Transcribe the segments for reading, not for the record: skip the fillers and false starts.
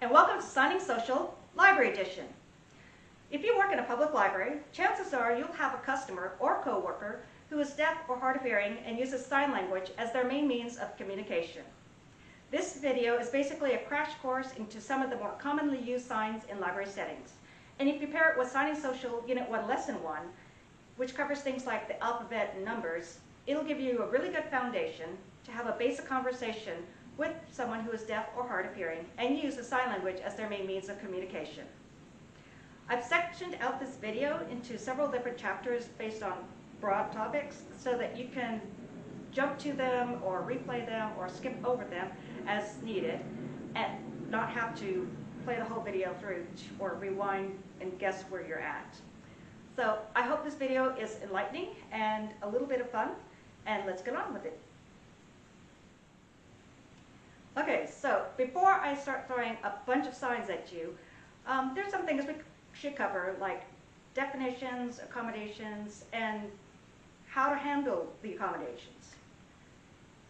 and welcome to Signing Social Library Edition. If you work in a public library, chances are you'll have a customer or coworker who is deaf or hard of hearing and uses sign language as their main means of communication. This video is basically a crash course into some of the more commonly used signs in library settings. And if you pair it with Signing Social Unit 1 Lesson 1, which covers things like the alphabet and numbers, it'll give you a really good foundation to have a basic conversation with someone who is deaf or hard of hearing and use the sign language as their main means of communication. I've sectioned out this video into several different chapters based on broad topics so that you can jump to them or replay them or skip over them as needed and not have to play the whole video through or rewind and guess where you're at. So I hope this video is enlightening and a little bit of fun, and let's get on with it. Okay, so before I start throwing a bunch of signs at you, there's some things we should cover, like definitions, accommodations, and how to handle the accommodations.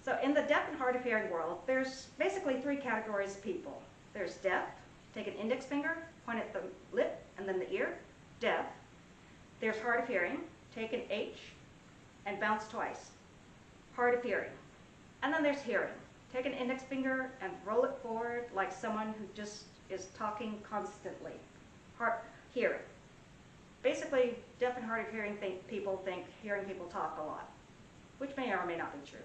So in the deaf and hard of hearing world, there's basically three categories of people. There's deaf, take an index finger, point at the lip and then the ear, deaf. There's hard of hearing, take an H and bounce twice, hard of hearing. And then there's hearing. Take an index finger and roll it forward like someone who just is talking constantly. Hearing. Basically, deaf and hard of hearing people think hearing people talk a lot, which may or may not be true.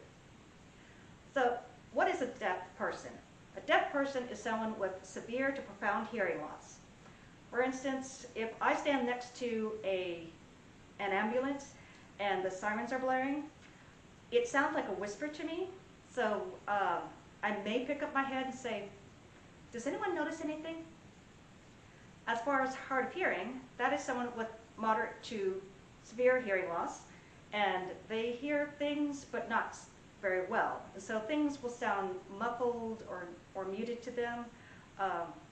So, what is a deaf person? A deaf person is someone with severe to profound hearing loss. For instance, if I stand next to an ambulance and the sirens are blaring, it sounds like a whisper to me. So I may pick up my head and say, does anyone notice anything? As far as hard of hearing, that is someone with moderate to severe hearing loss, and they hear things but not very well. So things will sound muffled or muted to them.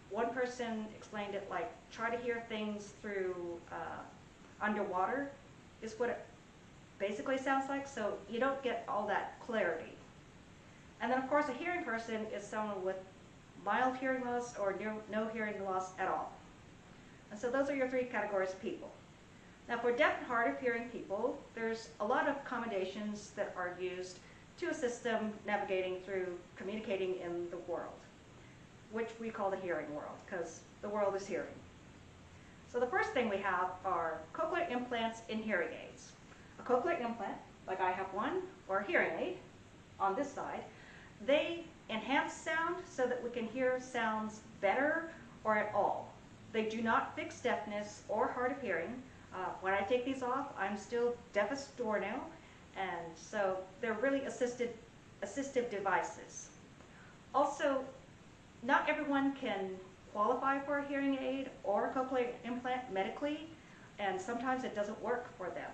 One person explained it like, try to hear things through underwater is what it basically sounds like, so you don't get all that clarity. And then, of course, a hearing person is someone with mild hearing loss or no hearing loss at all. And so those are your three categories of people. Now, for deaf and hard of hearing people, there's a lot of accommodations that are used to assist them navigating through communicating in the world, which we call the hearing world, because the world is hearing. So the first thing we have are cochlear implants in hearing aids. A cochlear implant, like I have one, or a hearing aid on this side, they enhance sound so that we can hear sounds better or at all. They do not fix deafness or hard of hearing. When I take these off, I'm still deaf as a doornail, and so they're really assistive devices. Also, not everyone can qualify for a hearing aid or a cochlear implant medically, and sometimes it doesn't work for them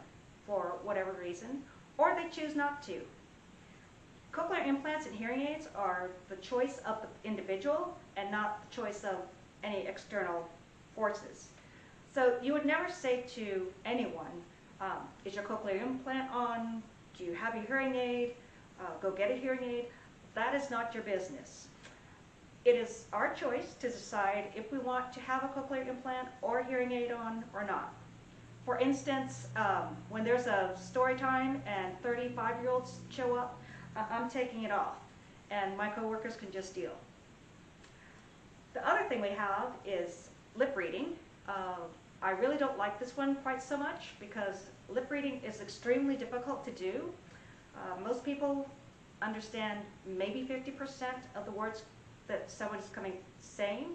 for whatever reason, or they choose not to. Cochlear implants and hearing aids are the choice of the individual and not the choice of any external forces. So you would never say to anyone, is your cochlear implant on? Do you have a hearing aid? Go get a hearing aid. That is not your business. It is our choice to decide if we want to have a cochlear implant or a hearing aid on or not. For instance, when there's a story time and 35-year-olds show up, I'm taking it off, and my coworkers can just deal. The other thing we have is lip reading. I really don't like this one quite so much because lip reading is extremely difficult to do. Most people understand maybe 50% of the words that someone is saying,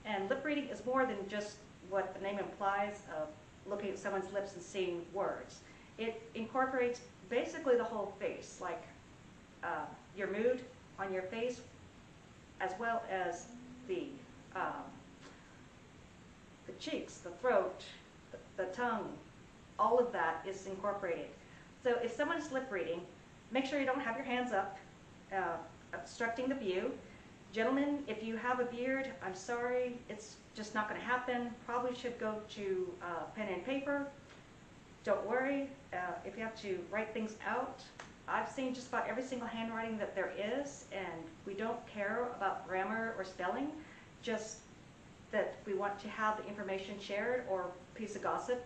and lip reading is more than just what the name implies of looking at someone's lips and seeing words. It incorporates basically the whole face, like your mood on your face, as well as the cheeks, the throat, the tongue, all of that is incorporated. So if someone is lip reading, make sure you don't have your hands up, obstructing the view. Gentlemen, if you have a beard, I'm sorry, it's just not going to happen. Probably should go to pen and paper. Don't worry, if you have to write things out, I've seen just about every single handwriting that there is, and we don't care about grammar or spelling. just that we want to have the information shared or a piece of gossip,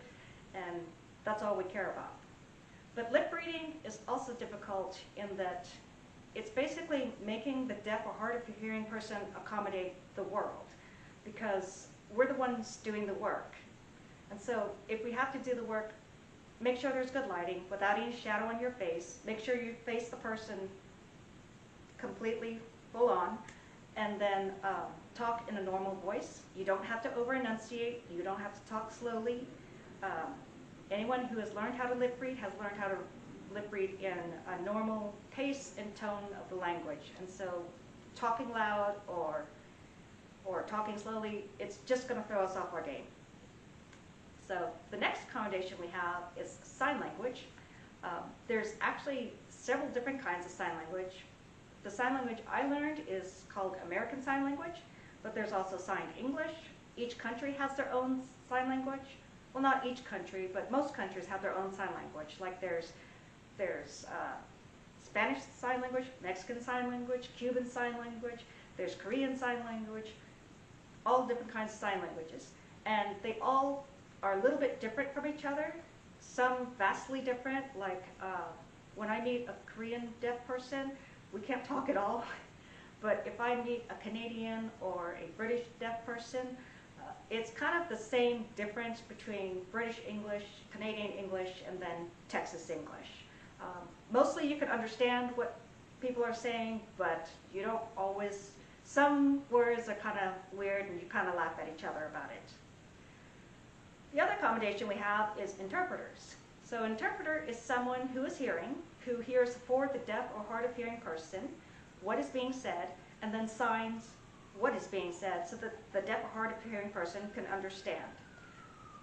and that's all we care about. But lip reading is also difficult in that it's basically making the deaf or hard of hearing person accommodate the world, because we're the ones doing the work. And so if we have to do the work, make sure there's good lighting without any shadow on your face. Make sure you face the person completely full on, and then talk in a normal voice. You don't have to over-enunciate. You don't have to talk slowly. Anyone who has learned how to lip read has learned how to lip read in a normal pace and tone of the language. And so talking loud or talking slowly, it's just going to throw us off our game. So the next accommodation we have is sign language. There's actually several different kinds of sign language. The sign language I learned is called American Sign Language, but there's also Signed English. Each country has their own sign language. Well, not each country, but most countries have their own sign language. Like there's Spanish Sign Language, Mexican Sign Language, Cuban Sign Language, there's Korean Sign Language, all different kinds of sign languages. And they all are a little bit different from each other, some vastly different. Like when I meet a Korean deaf person, we can't talk at all. But if I meet a Canadian or a British deaf person, it's kind of the same difference between British English, Canadian English, and then Texas English. Mostly you can understand what people are saying, but you don't always, some words are kind of weird and you kind of laugh at each other about it. The other accommodation we have is interpreters. So interpreter is someone who is hearing, who hears for the deaf or hard of hearing person what is being said, and then signs what is being said so that the deaf or hard of hearing person can understand.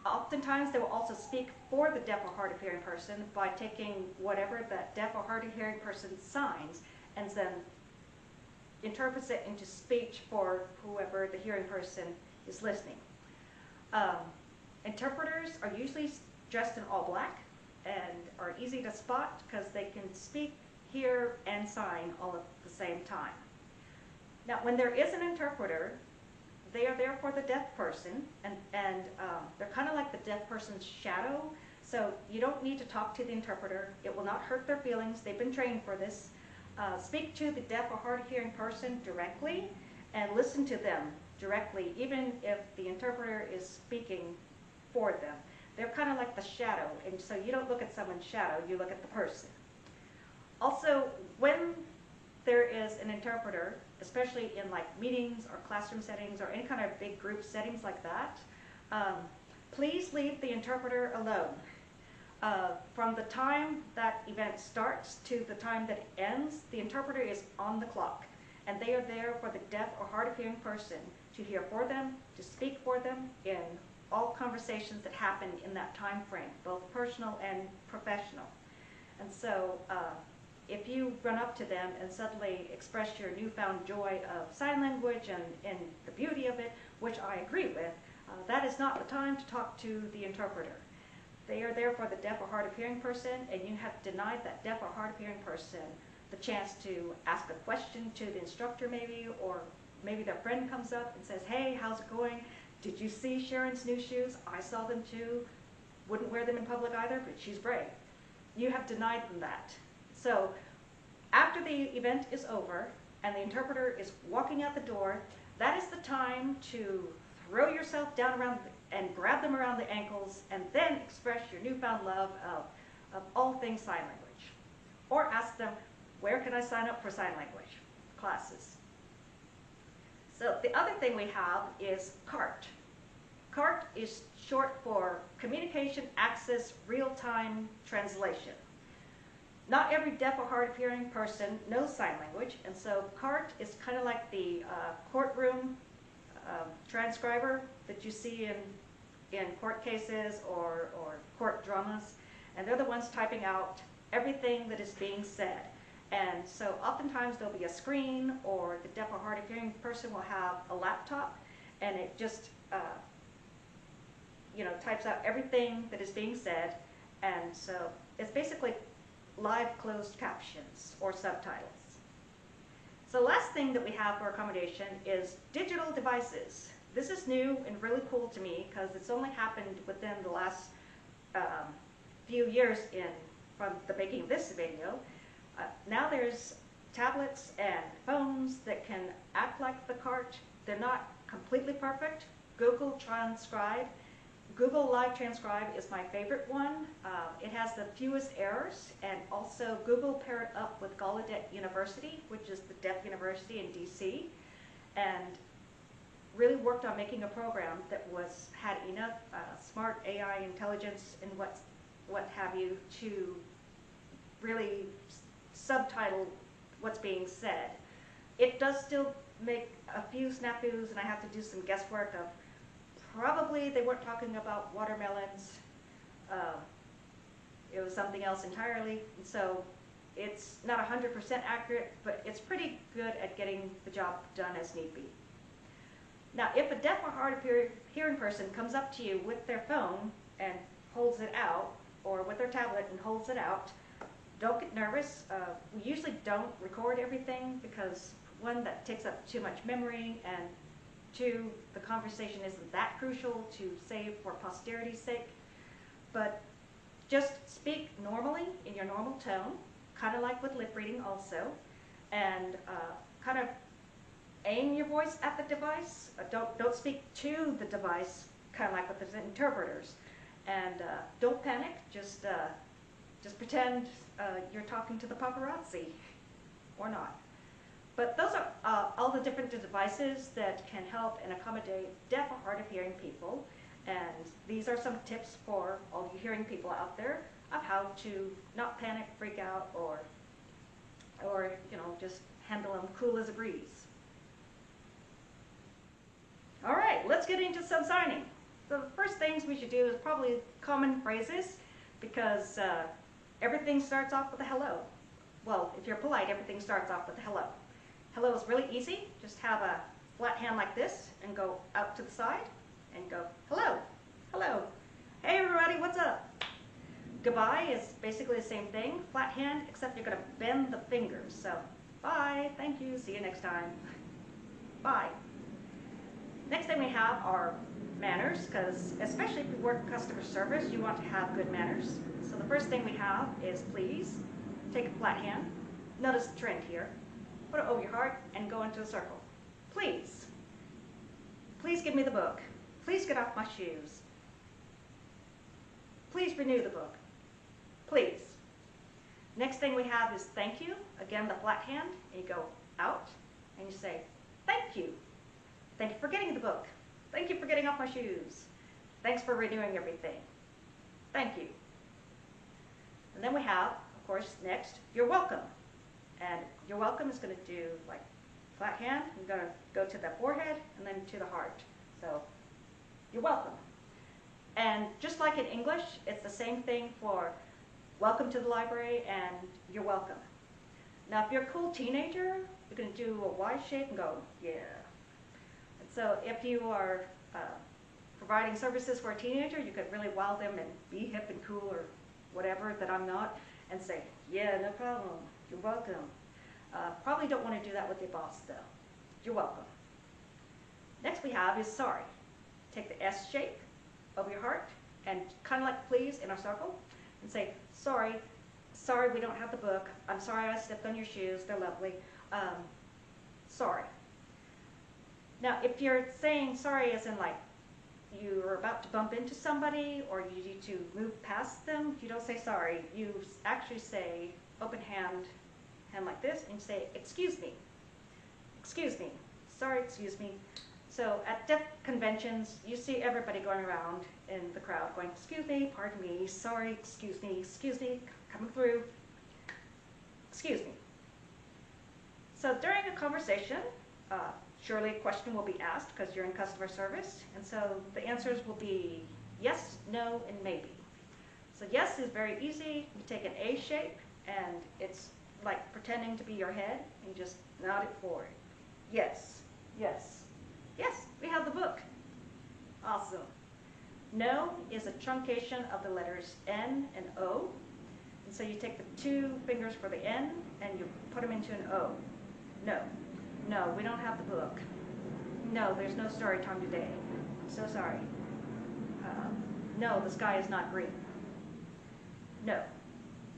Oftentimes they will also speak for the deaf or hard of hearing person by taking whatever that deaf or hard of hearing person signs and then interprets it into speech for whoever the hearing person is listening. Interpreters are usually dressed in all black and are easy to spot because they can speak, hear, and sign all at the same time. Now, when there is an interpreter, they are there for the deaf person, and they're kind of like the deaf person's shadow, so you don't need to talk to the interpreter. It will not hurt their feelings. They've been trained for this. Speak to the deaf or hard of hearing person directly and listen to them directly, even if the interpreter is speaking for them. They're kind of like the shadow, and so you don't look at someone's shadow, you look at the person. Also, when there is an interpreter, especially in like meetings or classroom settings or any kind of big group settings like that, please leave the interpreter alone. From the time that event starts to the time that it ends, the interpreter is on the clock, and they are there for the deaf or hard of hearing person to hear for them, to speak for them in all conversations that happen in that time frame, both personal and professional. And so if you run up to them and suddenly express your newfound joy of sign language and the beauty of it, which I agree with, that is not the time to talk to the interpreter. They are there for the deaf or hard of hearing person, and you have denied that deaf or hard of hearing person the chance to ask a question to the instructor maybe, or maybe their friend comes up and says, hey, how's it going? Did you see Sharon's new shoes? I saw them too. Wouldn't wear them in public either, but she's brave. You have denied them that. So after the event is over and the interpreter is walking out the door, that is the time to throw yourself down around and grab them around the ankles and then express your newfound love of all things sign language. Or ask them, where can I sign up for sign language classes? So the other thing we have is CART. CART is short for Communication Access Real-Time Translation. Not every deaf or hard of hearing person knows sign language, and so CART is kind of like the courtroom transcriber that you see in court cases or court dramas, and they're the ones typing out everything that is being said. And so oftentimes there'll be a screen, or the deaf or hard of hearing person will have a laptop, and it just types out everything that is being said. And so it's basically live closed captions or subtitles. So the last thing that we have for accommodation is digital devices. This is new and really cool to me because it's only happened within the last few years from the making of this video. Now there's tablets and phones that can act like the cart. They're not completely perfect. Google Transcribe. Google Live Transcribe is my favorite one. It has the fewest errors, and also Google paired up with Gallaudet University, which is the deaf university in DC, and really worked on making a program that had enough smart AI intelligence and what have you to really subtitle what's being said. It does still make a few snafus, and I have to do some guesswork of probably they weren't talking about watermelons. It was something else entirely. And so it's not 100% accurate, but it's pretty good at getting the job done as need be. Now, if a deaf or hard of hearing person comes up to you with their phone and holds it out, or with their tablet and holds it out, don't get nervous. We usually don't record everything because, one, that takes up too much memory, and two, the conversation isn't that crucial to save for posterity's sake. But just speak normally in your normal tone, kind of like with lip reading also, and kind of aim your voice at the device. Don't speak to the device, kind of like with the interpreters. And don't panic. Just pretend you're talking to the paparazzi, or not. But those are all the different devices that can help and accommodate deaf or hard of hearing people. And these are some tips for all you hearing people out there of how to not panic, freak out, or just handle them cool as a breeze. All right, let's get into some signing. So the first things we should do is probably common phrases, because everything starts off with a hello. Well, if you're polite, everything starts off with a hello. Hello is really easy. Just have a flat hand like this and go out to the side and go, hello, hello. Hey everybody, what's up? Goodbye is basically the same thing, flat hand, except you're gonna bend the fingers. So, bye, thank you, see you next time. Bye. Next thing we have are manners, because especially if you work customer service, you want to have good manners. So the first thing we have is please. Take a flat hand. Notice the trend here. Put it over your heart and go into a circle. Please. Please give me the book. Please get off my shoes. Please renew the book. Please. Next thing we have is thank you. Again, the flat hand. And you go out and you say, thank you. Thank you for getting the book. Thank you for getting off my shoes. Thanks for renewing everything. Thank you. And then we have, of course, next, you're welcome. And you're welcome is going to do like flat hand. I'm going to go to the forehead and then to the heart. So you're welcome. And just like in English, it's the same thing for welcome to the library and you're welcome. Now, if you're a cool teenager, you're going to do a Y shape and go, yeah. And so if you are providing services for a teenager, you could really wow them and be hip and cool or whatever that I'm not, and say, yeah, no problem. You're welcome. Probably don't want to do that with your boss, though. You're welcome. Next we have is sorry. Take the S shape over your heart and kind of like please in a circle and say, sorry, sorry we don't have the book. I'm sorry I stepped on your shoes. They're lovely. Sorry. Now, if you're saying sorry as in like you're about to bump into somebody or you need to move past them, you don't say sorry. You actually say open hand like this, and you say, excuse me, sorry, excuse me. So at deaf conventions, you see everybody going around in the crowd going, excuse me, pardon me, sorry, excuse me, coming through, excuse me. So during a conversation, surely a question will be asked because you're in customer service, and so the answers will be yes, no, and maybe. So yes is very easy. You take an A shape, and it's like pretending to be your head, and you just nod it forward. Yes, yes, yes, we have the book. Awesome. No is a truncation of the letters N and O, and so you take the two fingers for the N, and you put them into an O. No. No, we don't have the book. No, there's no story time today. I'm so sorry. No, the sky is not green. No.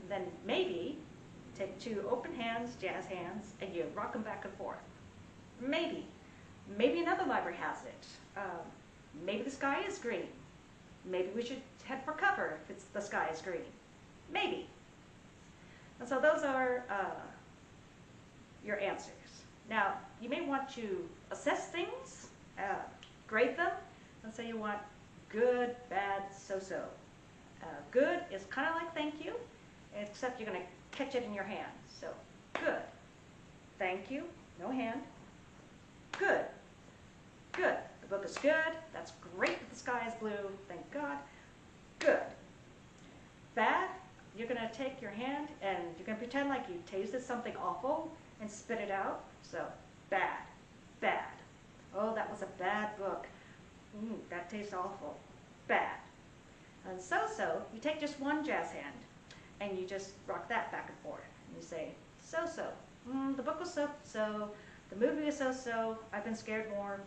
Then maybe take two open hands, jazz hands, and you rock them back and forth. Maybe. Maybe another library has it. Maybe the sky is green. Maybe we should head for cover if the sky is green. Maybe. And so those are your answers. Now, you may want to assess things, grade them, and so you want good, bad, so-so. Good is kind of like thank you, except you're going to catch it in your hand. So, good. Thank you, no hand. Good. Good. The book is good. That's great that the sky is blue. Thank God. Good. Bad, you're going to take your hand and you're going to pretend like you tasted something awful and spit it out. So, bad. Bad. Oh, that was a bad book. That tastes awful. Bad. And so-so, you take just one jazz hand and you just rock that back and forth. And you say, so-so. The book was so-so. The movie was so-so. I've been scared more.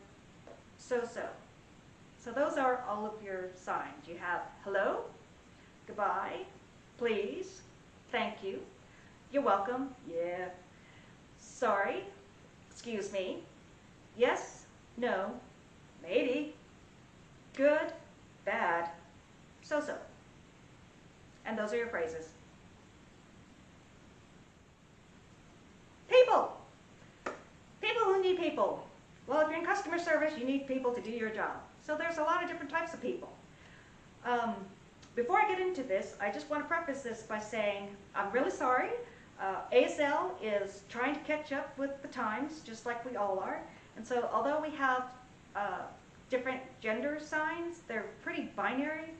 So-so. So those are all of your signs. You have hello, goodbye, please, thank you, you're welcome, yeah, sorry, excuse me, yes, no, maybe, good, bad, so-so. And those are your phrases. People. People who need people. Well, if you're in customer service, you need people to do your job. So there's a lot of different types of people. Before I get into this, I just want to preface this by saying I'm really sorry. ASL is trying to catch up with the times, just like we all are. And so although we have different gender signs, they're pretty binary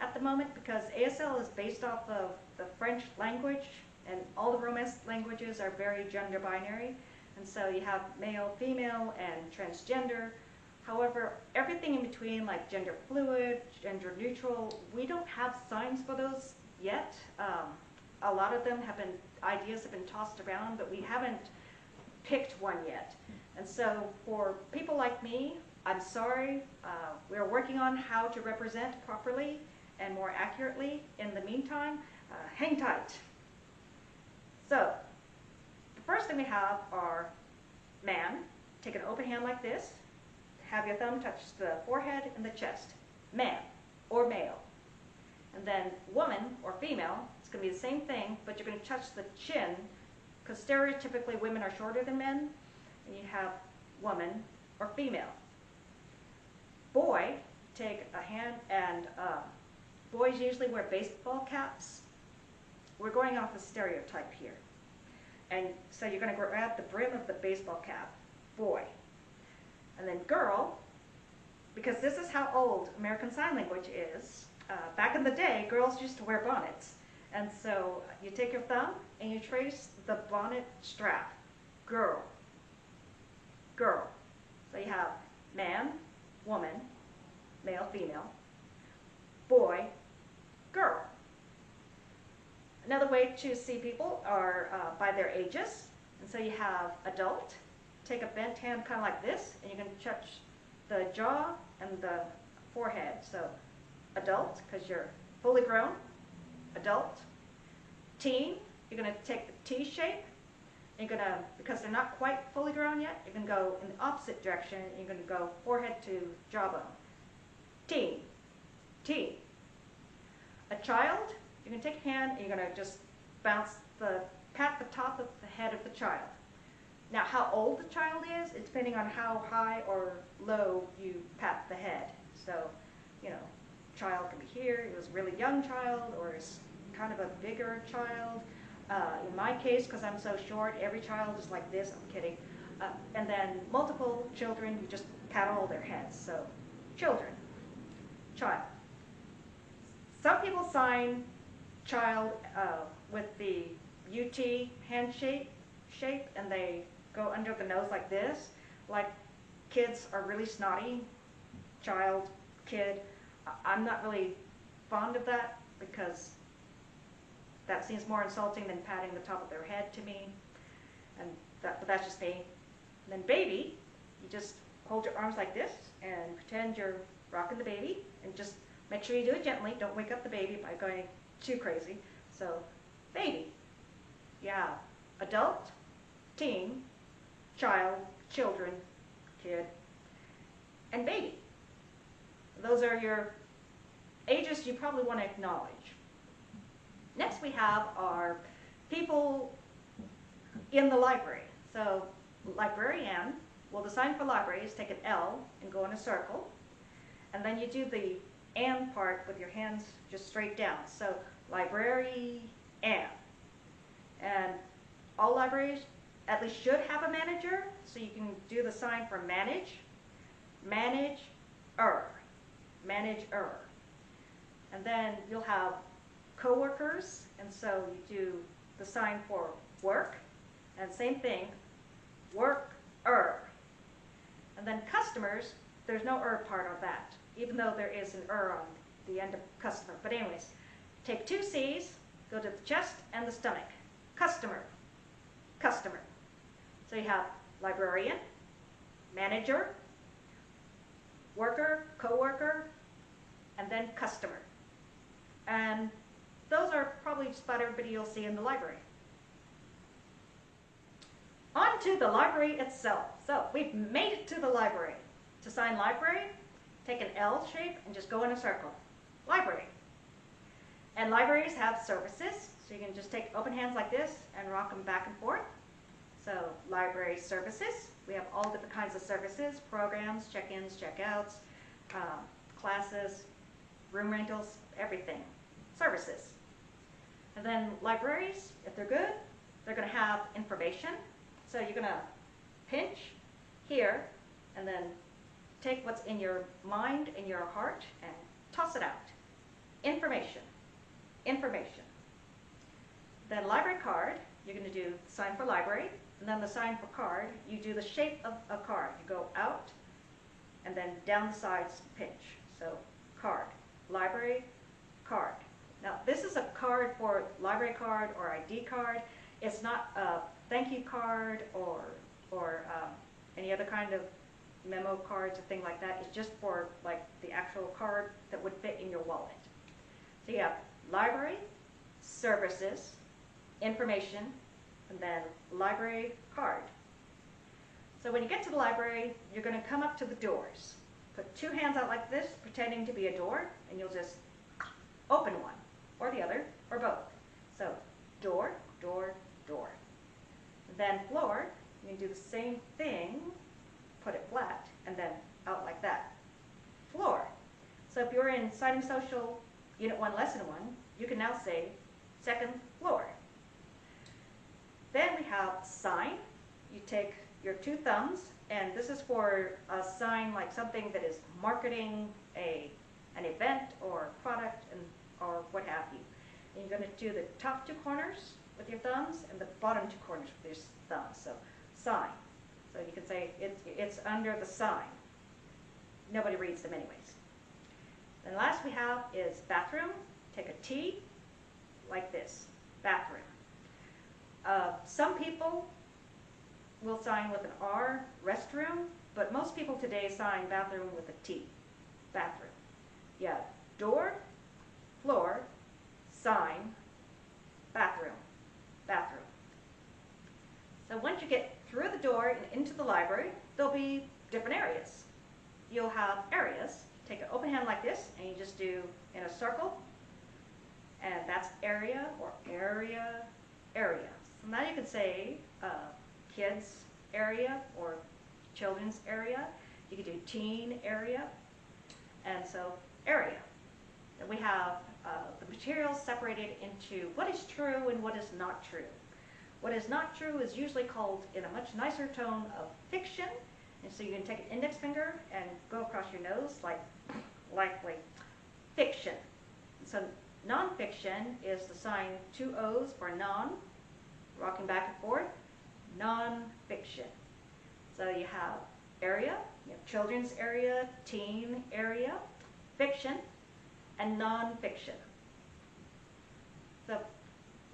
at the moment because ASL is based off of the French language, and all the Romance languages are very gender binary. And so you have male, female, and transgender. However, everything in between, like gender fluid, gender neutral, we don't have signs for those yet. A lot of them ideas have been tossed around, but we haven't picked one yet. And so for people like me, I'm sorry. We're working on how to represent properly and more accurately. In the meantime, hang tight. So, the first thing we have are man. Take an open hand like this. Have your thumb touch the forehead and the chest. Man or male. And then woman or female, it's going to be the same thing, but you're going to touch the chin because stereotypically women are shorter than men. And you have woman or female. Boy, take a hand and boys usually wear baseball caps. We're going off a stereotype here. And so you're going to grab the brim of the baseball cap, boy. And then girl, because this is how old American Sign Language is. Back in the day, girls used to wear bonnets. And so you take your thumb and you trace the bonnet strap, girl, girl. So you have man, woman, male, female, boy, girl. Another way to see people are by their ages. And so you have adult. Take a bent hand kind of like this, and you can touch the jaw and the forehead. So adult, because you're fully grown. Adult. Teen, you're going to take the T shape. You're going to, because they're not quite fully grown yet, you're going to go in the opposite direction. You're going to go forehead to jawbone. Teen. T. A child, you're going to take a hand and you're going to just pat the top of the head of the child. Now, how old the child is depending on how high or low you pat the head. So, you know, child can be here, it was a really young child, or it's kind of a bigger child. In my case, because I'm so short, every child is like this, I'm kidding. And then multiple children, you just pat all their heads. So, children, child. Some people sign child with the UT hand shape, and they go under the nose like this. Like kids are really snotty, child, kid. I'm not really fond of that because that seems more insulting than patting the top of their head to me. But that's just me. And then baby, you just hold your arms like this and pretend you're rocking the baby, and just make sure you do it gently. Don't wake up the baby by going too crazy. So baby, you have adult, teen, child, children, kid, and baby. Those are your ages you probably want to acknowledge. Next we have our people in the library. So librarian, well, the sign for library is take an L and go in a circle. And then you do the and part with your hands just straight down. So librarian. And all libraries at least should have a manager, so you can do the sign for manage, manager. And then you'll have co-workers, and so you do the sign for work, and same thing, worker. And then customers, there's no part on that, even though there is an on the end of customer. But anyways, take two C's, go to the chest and the stomach. Customer, customer. So you have librarian, manager, worker, co-worker, and then customer. And those are probably just about everybody you'll see in the library. On to the library itself. So we've made it to the library. To sign library, take an L shape and just go in a circle. Library. And libraries have services, so you can just take open hands like this and rock them back and forth. So library services, we have all different kinds of services, programs, check-ins, check-outs, classes, room rentals, everything. Services. And then libraries, if they're good, they're going to have information. So you're going to pinch here and then take what's in your mind and your heart and toss it out. Information. Information. Then library card, you're going to do the sign for library, and then the sign for card, you do the shape of a card. You go out and then down the sides, pinch. So card, library, card. Now this is a card for library card or ID card. It's not a thank you card or any other kind of memo cards or thing like that. It's just for like the actual card that would fit in your wallet. So you have library, services, information, and then library card. So when you get to the library, you're going to come up to the doors. Put two hands out like this, pretending to be a door, and you'll just open one, or the other, or both. So door, door, door. Then floor, you can do the same thing, put it flat, and then out like that. Floor. So if you're in Citing Social Unit 1, Lesson 1, you can now say second floor. Then we have sign. You take your two thumbs, and this is for a sign like something that is marketing an event or product or what have you. And you're going to do the top two corners with your thumbs and the bottom two corners with your thumbs. So sign. So you can say it's under the sign. Nobody reads them anyways. Then last we have is bathroom. Take a T like this, bathroom. Some people will sign with an R, restroom, but most people today sign bathroom with a T, bathroom. Yeah, door, floor, sign, bathroom, bathroom. So once you get through the door and into the library, there'll be different areas. You'll have areas. Take an open hand like this, and you just do in a circle, and that's area or area, area. So now you can say kids area or children's area. You could do teen area, and so area. And we have the materials separated into what is true and what is not true. What is not true is usually called, in a much nicer tone, of fiction. And so you can take an index finger and go across your nose like fiction. And so nonfiction is the sign two O's for non, rocking back and forth, nonfiction. So you have area, you have children's area, teen area, fiction, and nonfiction. So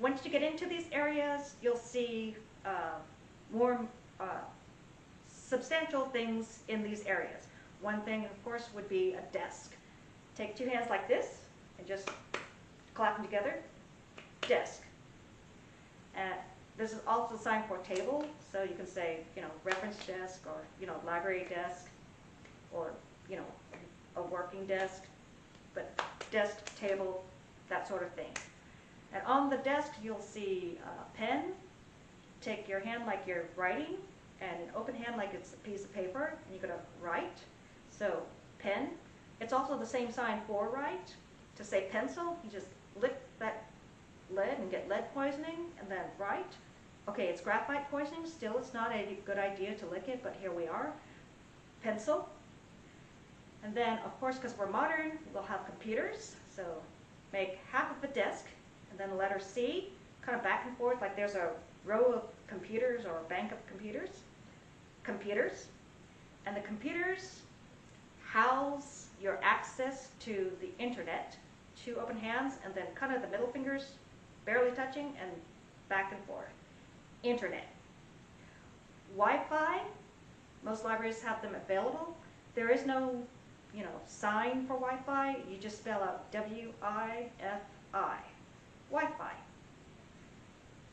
once you get into these areas, you'll see more substantial things in these areas. One thing, of course, would be a desk. Take two hands like this and just clap them together. Desk. And this is also a sign for table, so you can say, reference desk, or, library desk, or, a working desk, but desk, table, that sort of thing. And on the desk, you'll see a pen. Take your hand like you're writing, and an open hand like it's a piece of paper, and you're going to write. So, pen. It's also the same sign for write. To say pencil, you just lick that lead and get lead poisoning, and then write. Okay, it's graphite poisoning. Still, it's not a good idea to lick it, but here we are. Pencil. And then, of course, because we're modern, we'll have computers. So, make half of a desk, and then the letter C, kind of back and forth, like there's a row of computers or a bank of computers. Computers. And the computers house your access to the internet. Two open hands, and then kind of the middle fingers barely touching, and back and forth. Internet. Wi-Fi, most libraries have them available. There is no, sign for Wi-Fi. You just spell out W-I-F-I. Wi-Fi.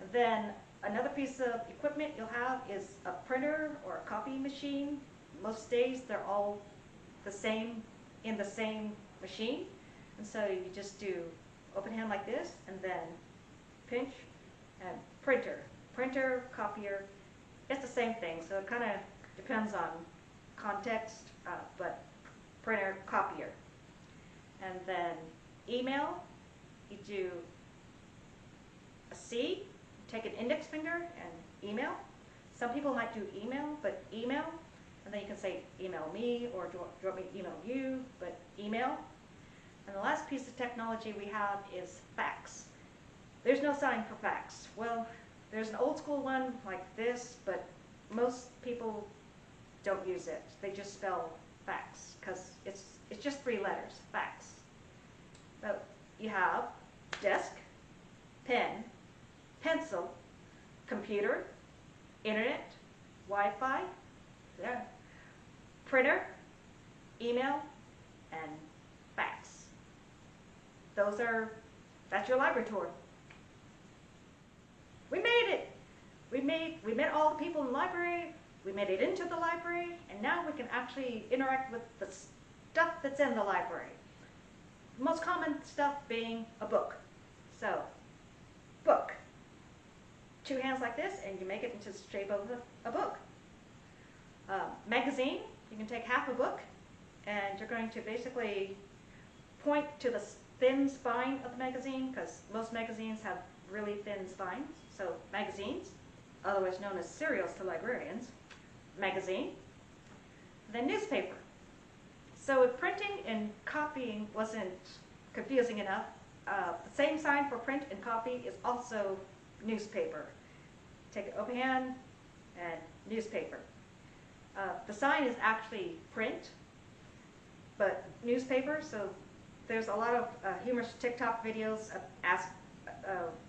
And then another piece of equipment you'll have is a printer or a copy machine. Most days they're all the same in the same machine. And so you just do open hand like this, and then pinch and printer. Printer, copier, it's the same thing. So it kind of depends on context, but printer, copier. And then email, you do a C, take an index finger and email. Some people might do email, but email, and then you can say email me, or do you want me to email you, but email. And the last piece of technology we have is fax. There's no sign for fax. Well, there's an old school one like this, but most people don't use it. They just spell fax, because it's just 3 letters, fax. So you have desk, pen, pencil, computer, internet, Wi-Fi, printer, email, and fax. That's your library tour. We made it. We met all the people in the library, we made it into the library, and now we can actually interact with the stuff that's in the library. The most common stuff being a book. So, book. 2 hands like this, and you make it into the shape of a book. Magazine, you can take half a book, and you're going to basically point to the thin spine of the magazine, because most magazines have really thin spines. So magazines, otherwise known as serials to librarians. Magazine. Then newspaper. So if printing and copying wasn't confusing enough, the same sign for print and copy is also newspaper. Take an open hand and newspaper. The sign is actually print, but newspaper, so there's a lot of humorous TikTok videos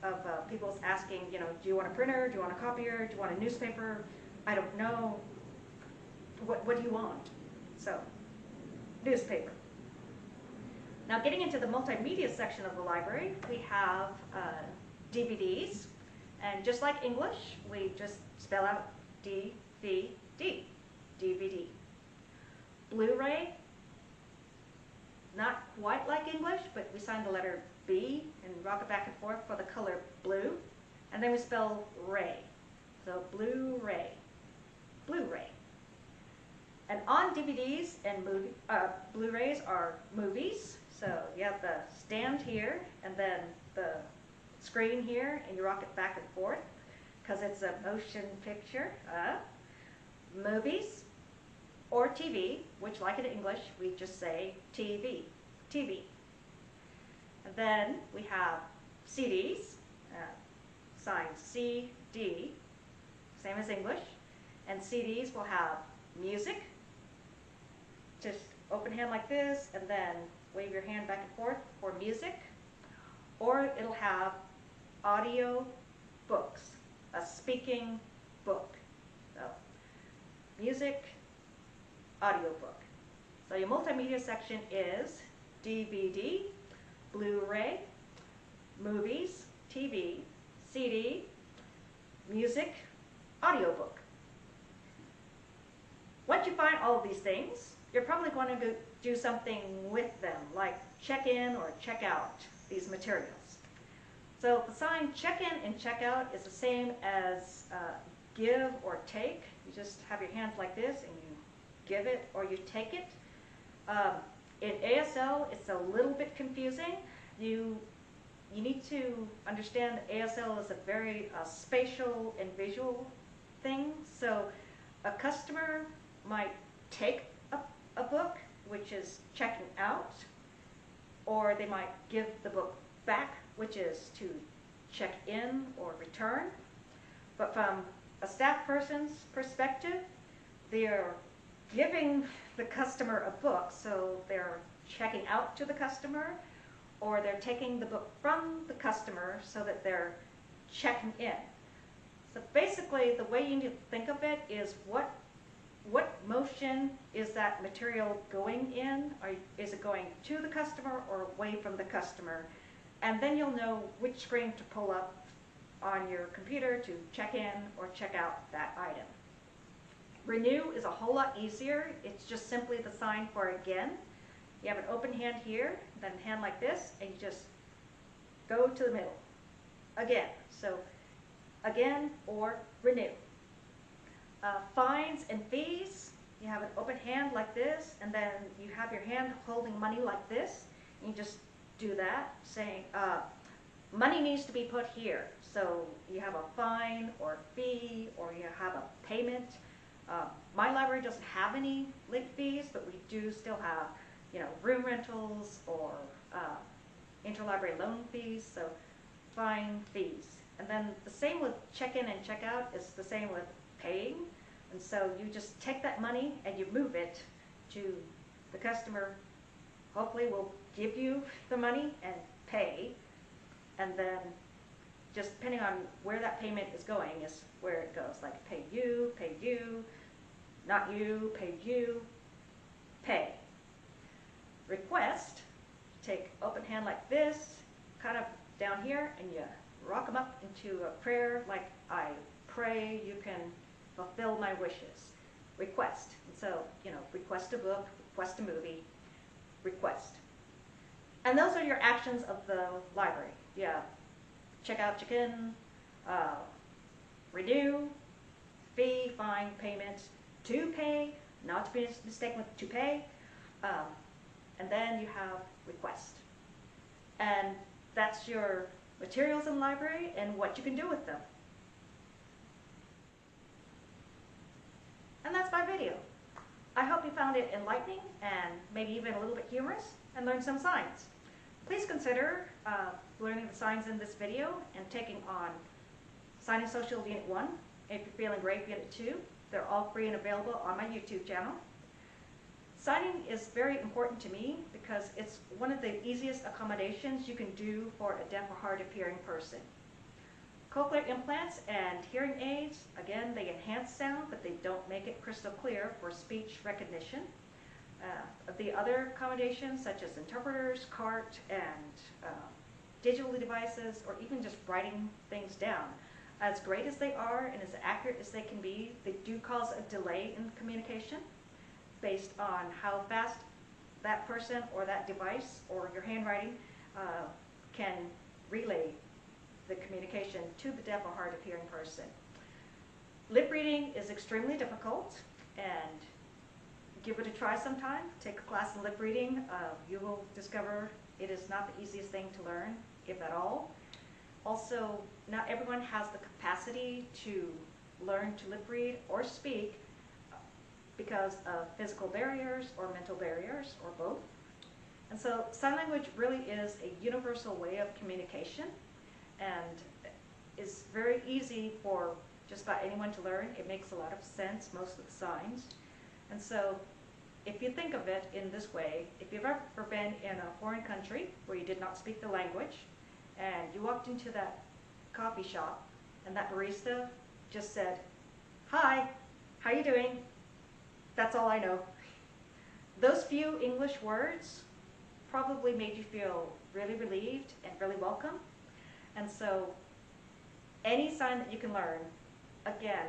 of people asking, do you want a printer, do you want a copier, do you want a newspaper? I don't know. What do you want? So, newspaper. Now getting into the multimedia section of the library, we have DVDs, and just like English, we just spell out D-V-D, DVD. Blu-ray, not quite like English, but we sign the letter B and rock it back and forth for the color blue, and then we spell ray, so Blu-ray, Blu-ray. And on DVDs and Blu-rays are movies. So you have the stand here, and then the screen here, and you rock it back and forth because it's a motion picture. Movies or TV, which like in English, we just say TV, TV. And then we have CDs, signed CD, same as English. And CDs will have music, just open hand like this, and then wave your hand back and forth for music. Or it'll have audio books, a speaking book. So music, audiobook. So your multimedia section is DVD, Blu-ray, movies, TV, CD, music, audiobook. Once you find all of these things, you're probably going to go do something with them, like check in or check out these materials. So the sign check in and check out is the same as give or take. You just have your hands like this and you give it or you take it. In ASL, it's a little bit confusing. You need to understand that ASL is a very spatial and visual thing. So a customer might take a book, which is checking out, or they might give the book back, which is to check in or return. But from a staff person's perspective, they're giving the customer a book, so they're checking out to the customer, or they're taking the book from the customer so that they're checking in. So basically, the way you need to think of it is what motion is that material going in? Or is it going to the customer or away from the customer? And then you'll know which screen to pull up on your computer to check in or check out that item. Renew is a whole lot easier. It's just simply the sign for again. You have an open hand here, then a hand like this, and you just go to the middle. Again. So again or renew. Fines and fees, you have an open hand like this, and then you have your hand holding money like this. You just do that, saying money needs to be put here. So you have a fine or fee, or you have a payment. My library doesn't have any late fees, but we do still have, room rentals or interlibrary loan fees. So fine, fees, and then the same with check-in and check-out is the same with paying. And so you just take that money and you move it to the customer. Hopefully will give you the money and pay, and then just depending on where that payment is going is where it goes, like pay you, not you, pay. Request, take open hand like this, kind of down here, and you rock them up into a prayer, like I pray you can fulfill my wishes. Request, and so, request a book, request a movie, request. And those are your actions of the library. Yeah, check out, check in, renew, fee, fine, payment, to pay, not to be mistaken with to pay, and then you have request. And that's your materials in the library and what you can do with them. And that's my video. I hope you found it enlightening and maybe even a little bit humorous and learned some signs. Please consider learning the signs in this video and taking on Signing Social Unit 1. If you're feeling great, Unit 2. They're all free and available on my YouTube channel. Signing is very important to me because it's one of the easiest accommodations you can do for a deaf or hard of hearing person. Cochlear implants and hearing aids, again, they enhance sound, but they don't make it crystal clear for speech recognition. The other accommodations, such as interpreters, CART, and digital devices, or even just writing things down, as great as they are and as accurate as they can be, they do cause a delay in communication based on how fast that person or that device or your handwriting can relay the communication to the deaf or hard of hearing person. Lip reading is extremely difficult, and give it a try sometime. Take a class in lip reading. You will discover it is not the easiest thing to learn, if at all. Also, not everyone has the capacity to learn to lip read or speak because of physical barriers or mental barriers, or both. And so sign language really is a universal way of communication and is very easy for just about anyone to learn. It makes a lot of sense, most of the signs. And so if you think of it in this way, if you've ever been in a foreign country where you did not speak the language, and you walked into that coffee shop and that barista just said, "Hi, how you doing?" That's all I know. Those few English words probably made you feel really relieved and really welcome. And so any sign that you can learn, again,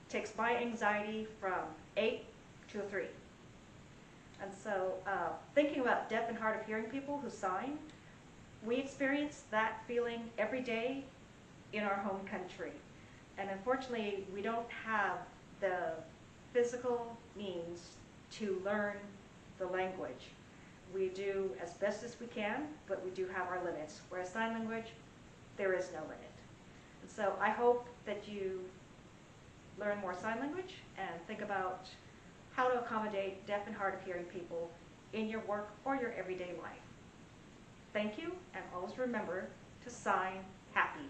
takes my anxiety from 8 to a 3. And so thinking about deaf and hard of hearing people who sign, we experience that feeling every day in our home country. And unfortunately, we don't have the physical means to learn the language. We do as best as we can, but we do have our limits. Whereas sign language, there is no limit. And so I hope that you learn more sign language and think about how to accommodate deaf and hard of hearing people in your work or your everyday life. Thank you, and always remember to sign happy.